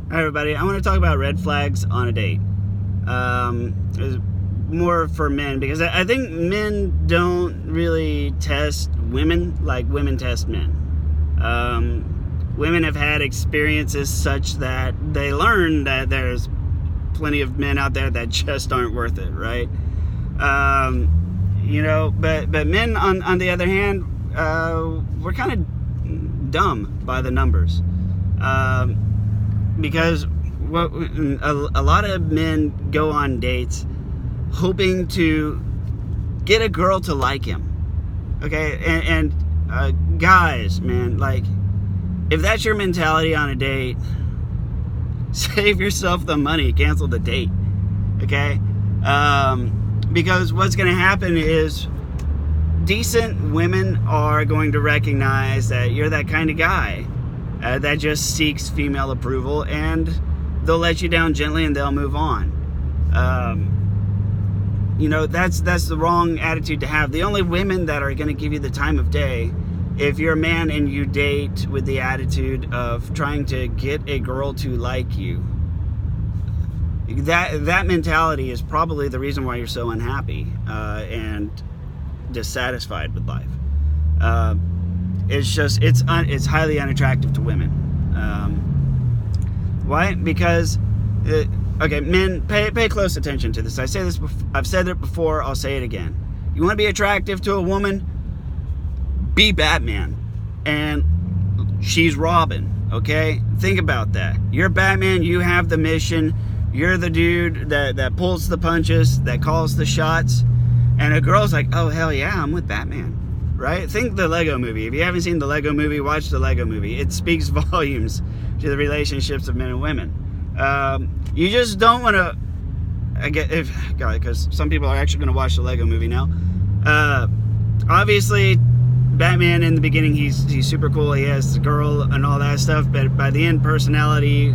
Hi everybody, I want to talk about red flags on a date. It's more for men because I think men don't really test women like women test men. Women have had experiences such that they learn that there's plenty of men out there that just aren't worth it, right? But men on the other hand, we're kind of dumb by the numbers. Because a lot of men go on dates hoping to get a girl to like him. Okay, and guys, man, like, if that's your mentality on a date, save yourself the money, cancel the date. Okay, because what's going to happen is decent women are going to recognize that you're that kind of guy that just seeks female approval, and they'll let you down gently and they'll move on. That's the wrong attitude to have. The only women that are going to give you the time of day, if you're a man and you date with the attitude of trying to get a girl to like you, that mentality is probably the reason why you're so unhappy and dissatisfied with life. It's highly unattractive to women. Why? Because men, pay close attention to this. I've said it before, I'll say it again. You want to be attractive to a woman? Be Batman and she's Robin. Okay, think about that. You're Batman, you have the mission, you're the dude that pulls the punches, that calls the shots, and a girl's like, oh hell yeah, I'm with Batman. Right? Think the Lego Movie. If you haven't seen the Lego Movie, watch the Lego Movie. It speaks volumes to the relationships of men and women. You just don't want to, because some people are actually going to watch the Lego Movie now. Obviously, Batman in the beginning, he's super cool. He has the girl and all that stuff, but by the end, personality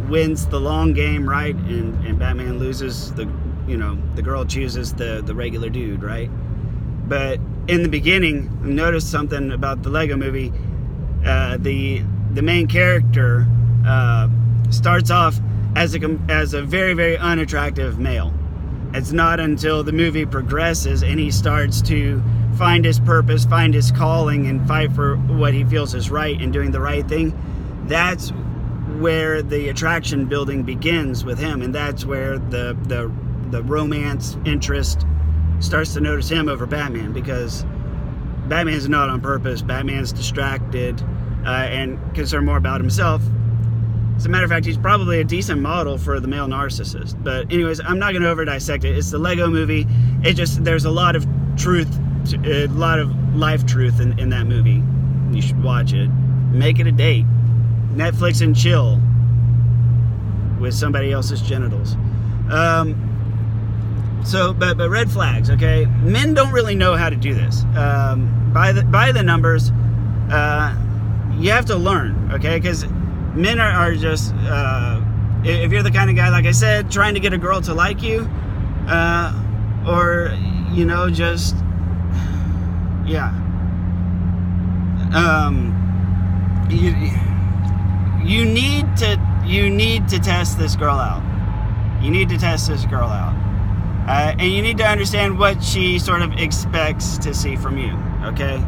wins the long game, right? And Batman loses. The girl chooses the regular dude, right? But in the beginning, notice something about the Lego Movie. The main character starts off as a very, very unattractive male. It's not until the movie progresses and he starts to find his purpose, find his calling, and fight for what he feels is right and doing the right thing. That's where the attraction building begins with him, and that's where the romance interest starts to notice him over Batman, because Batman's not on purpose. Batman's distracted and concerned more about himself. As a matter of fact, he's probably a decent model for the male narcissist. But anyways, I'm not going to over dissect it. It's the Lego Movie. There's a lot of truth, a lot of life truth in that movie. You should watch it. Make it a date. Netflix and chill with somebody else's genitals. But red flags, okay? Men don't really know how to do this. By the numbers, you have to learn, okay? Because men are just, if you're the kind of guy, like I said, trying to get a girl to like you, you need to test this girl out. You need to test this girl out. And you need to understand what she sort of expects to see from you, okay?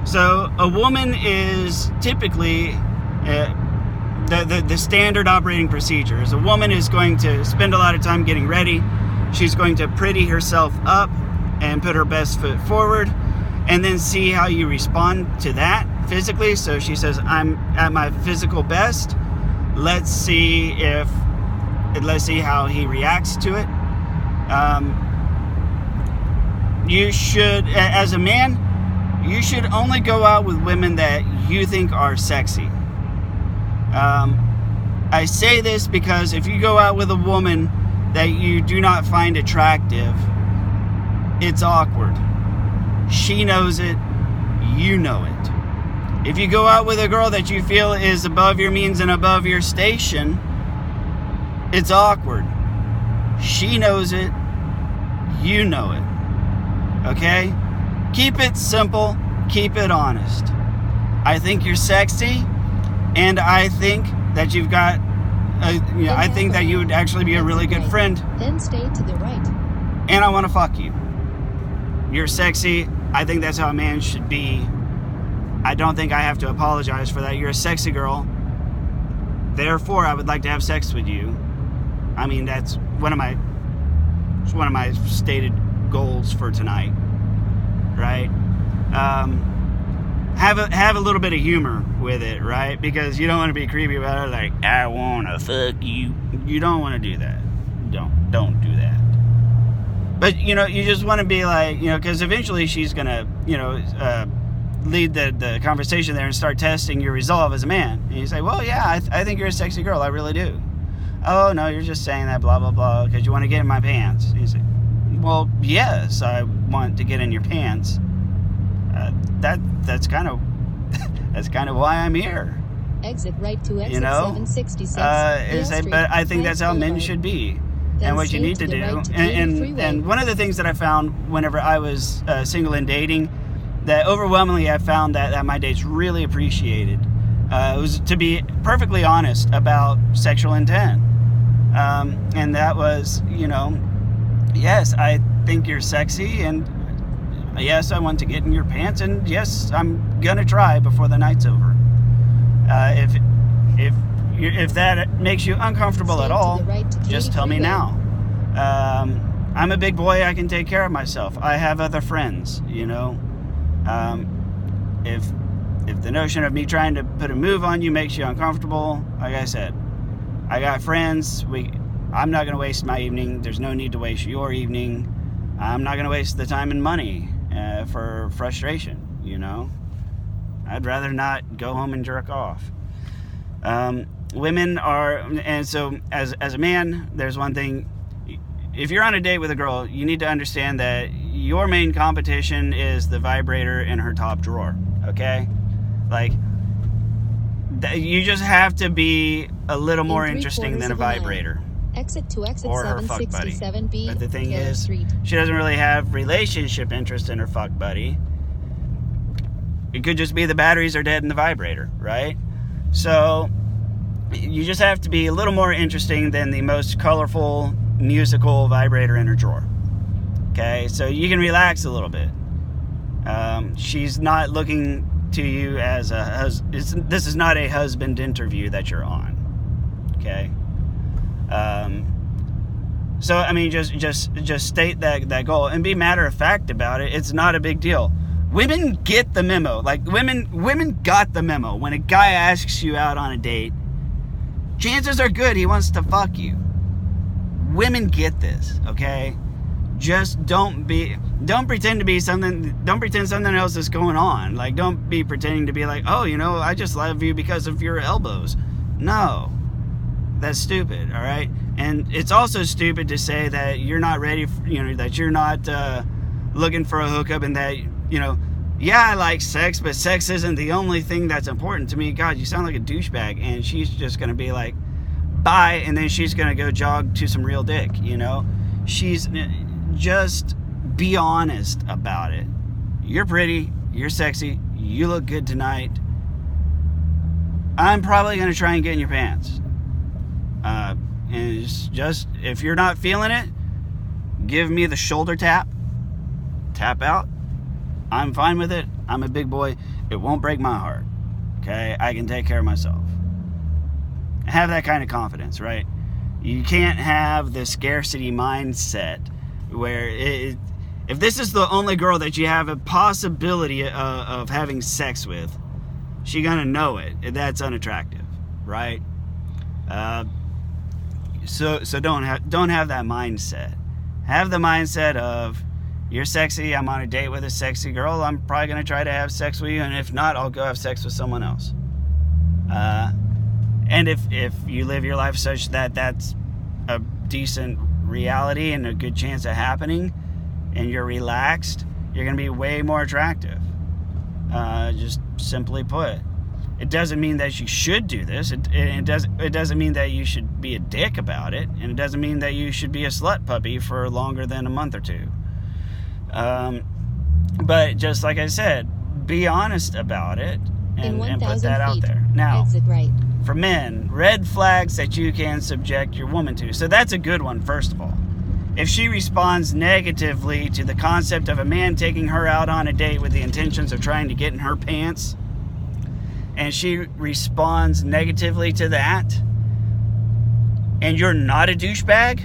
So a woman is typically, the standard operating procedure is a woman is going to spend a lot of time getting ready. She's going to pretty herself up and put her best foot forward, and then see how you respond to that physically. So she says, I'm at my physical best. Let's see how he reacts to it. You should, as a man, you should only go out with women that you think are sexy. I say this because if you go out with a woman that you do not find attractive, it's awkward. She knows it, you know it. If you go out with a girl that you feel is above your means and above your station, it's awkward. She knows it, you know it. Okay? Keep it simple, keep it honest. I think you're sexy, and I think that you've got I think that you would actually be a really good friend. Then stay to the right. And I want to fuck you. You're sexy. I think that's how a man should be. I don't think I have to apologize for that. You're a sexy girl. Therefore, I would like to have sex with you. I mean, that's one of my stated goals for tonight, right? Have a little bit of humor with it, right? Because you don't want to be creepy about it, like, I want to fuck you. You don't want to do that. Don't do that. But, you just want to be like, because eventually she's going to, lead the conversation there and start testing your resolve as a man. And you say, well, yeah, I think you're a sexy girl. I really do. Oh, no, you're just saying that, blah, blah, blah, because you want to get in my pants. And you say, well, yes, I want to get in your pants. That's kind of why I'm here. Exit right to exit 766. But I think that's how men should be. And what you need to do, and one of the things that I found whenever I was single and dating, that overwhelmingly I found that my dates really appreciated, was to be perfectly honest about sexual intent. And that was, yes, I think you're sexy, and yes, I want to get in your pants, and yes, I'm gonna try before the night's over. If that makes you uncomfortable at all, just tell me now. I'm a big boy. I can take care of myself. I have other friends, If the notion of me trying to put a move on you makes you uncomfortable, like I said, I got friends. I'm not going to waste my evening. There's no need to waste your evening. I'm not going to waste the time and money for frustration, I'd rather not go home and jerk off. Women are, and so as a man, there's one thing. If you're on a date with a girl, you need to understand that your main competition is the vibrator in her top drawer, okay? Like, you just have to be a little more interesting than a vibrator. Exit to exit or her fuck buddy. 767B. But the thing is, she doesn't really have relationship interest in her fuck buddy. It could just be the batteries are dead in the vibrator, right? So you just have to be a little more interesting than the most colorful musical vibrator in her drawer. Okay, so you can relax a little bit. She's not looking to you as a husband. This is not a husband interview that you're on. Okay. So I mean, just state that goal and be matter of fact about it. It's not a big deal. Women get the memo. Like women got the memo. When a guy asks you out on a date, chances are good he wants to fuck you. Women get this, okay? Just don't pretend to be something. Don't pretend something else is going on. Like, don't be pretending to be like, oh, I just love you because of your elbows. No, that's stupid. All right, and it's also stupid to say that you're not ready. That you're not looking for a hookup, and that yeah, I like sex, but sex isn't the only thing that's important to me. God, you sound like a douchebag. And she's just gonna be like, bye, and then she's gonna go jog to some real dick. She's just be honest about it. You're pretty, you're sexy, you look good tonight. I'm probably gonna try and get in your pants. And it's just, if you're not feeling it, give me the shoulder tap out. I'm fine with it. I'm a big boy. It won't break my heart. Okay, I can take care of myself. Have that kind of confidence, right? You can't have the scarcity mindset where if this is the only girl that you have a possibility of having sex with, she's gonna know it. That's unattractive, right? So don't have that mindset. Have the mindset of, you're sexy, I'm on a date with a sexy girl, I'm probably gonna try to have sex with you, and if not, I'll go have sex with someone else. And if you live your life such that that's a decent reality and a good chance of happening, and you're relaxed, you're gonna be way more attractive. Just simply put. It doesn't mean that you should do this. It doesn't mean that you should be a dick about it, and it doesn't mean that you should be a slut puppy for longer than a month or two. But just like I said, be honest about it and put that out there. Now, exit right. for men, red flags that you can subject your woman to. So that's a good one, first of all. If she responds negatively to the concept of a man taking her out on a date with the intentions of trying to get in her pants, and she responds negatively to that, and you're not a douchebag,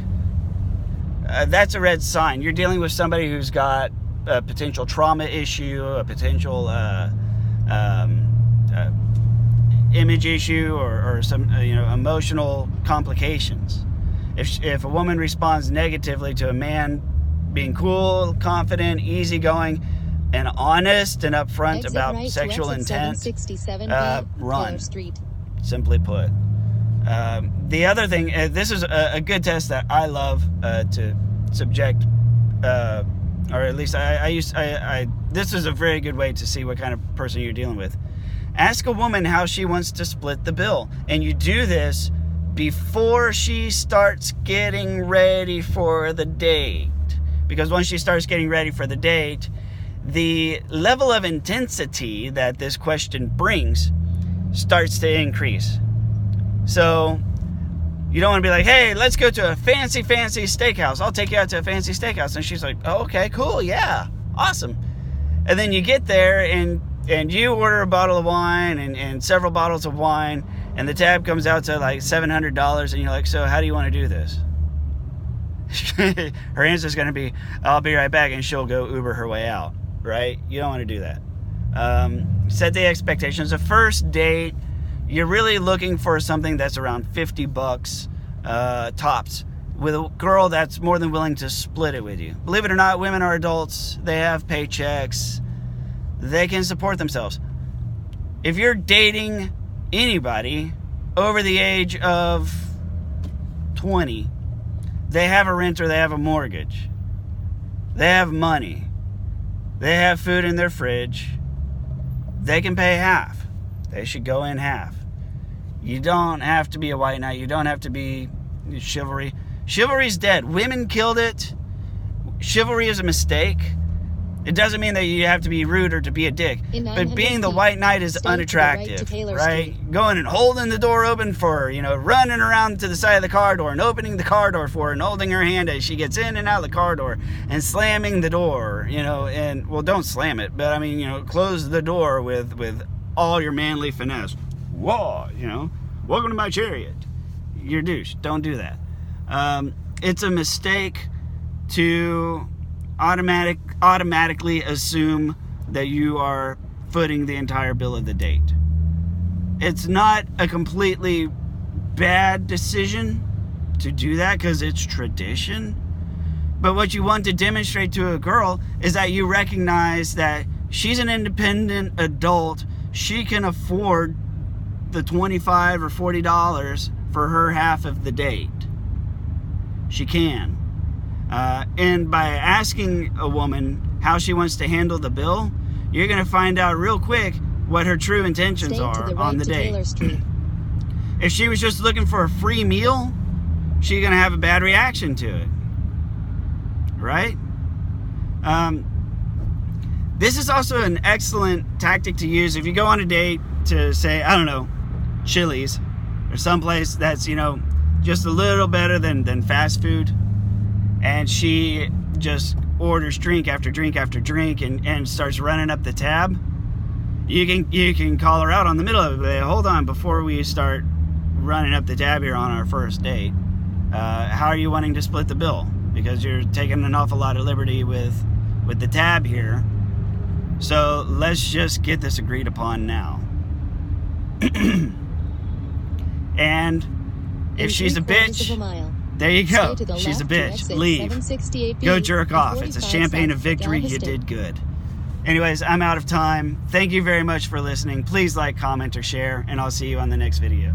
that's a red sign. You're dealing with somebody who's got a potential trauma issue, a potential image issue, or some emotional complications. If a woman responds negatively to a man being cool, confident, easygoing, and honest and upfront Exit about right sexual to exit intent, 767B, run. Keller Street. Simply put. The other thing, this is a good test that I love to subject, or at least this is a very good way to see what kind of person you're dealing with. Ask a woman how she wants to split the bill, and you do this before she starts getting ready for the date. Because once she starts getting ready for the date, the level of intensity that this question brings starts to increase. So you don't want to be like, hey, let's go to a fancy steakhouse. I'll take you out to a fancy steakhouse. And she's like, oh, okay, cool, yeah, awesome. And then you get there and you order a bottle of wine and several bottles of wine, and the tab comes out to like $700, and you're like, so how do you want to do this? Her answer is going to be, I'll be right back, and she'll go Uber her way out, right? You don't want to do that. Set the expectations. A first date, you're really looking for something that's around $50 tops, with a girl that's more than willing to split it with you. Believe it or not, women are adults. They have paychecks. They can support themselves. If you're dating anybody over the age of 20, they have a rent or they have a mortgage. They have money. They have food in their fridge. They can pay half. They should go in half. You don't have to be a white knight. You don't have to be chivalry. Chivalry's dead. Women killed it. Chivalry is a mistake. It doesn't mean that you have to be rude or to be a dick. But being the white knight is unattractive, right? Going and holding the door open for her, running around to the side of the car door and opening the car door for her and holding her hand as she gets in and out of the car door and slamming the door, and, well, don't slam it, but, close the door with all your manly finesse. Whoa, welcome to my chariot. You're a douche. Don't do that. It's a mistake to automatically assume that you are footing the entire bill of the date. It's not a completely bad decision to do that because it's tradition. But what you want to demonstrate to a girl is that you recognize that she's an independent adult. She can afford the $25 or $40 for her half of the date. She can. And by asking a woman how she wants to handle the bill, you're going to find out real quick what her true intentions are on the date. If she was just looking for a free meal, she's going to have a bad reaction to it. Right? This is also an excellent tactic to use if you go on a date to, say, I don't know, Chili's or someplace that's, just a little better than fast food. And she just orders drink after drink after drink and starts running up the tab. You can call her out on the middle of it. Hold on, before we start running up the tab here on our first date, how are you wanting to split the bill? Because you're taking an awful lot of liberty with the tab here. So let's just get this agreed upon now. And if she's a bitch, there you go. She's a bitch. Leave. Go jerk off. It's a champagne of victory. You did good. Anyways, I'm out of time. Thank you very much for listening. Please like, comment, or share, and I'll see you on the next video.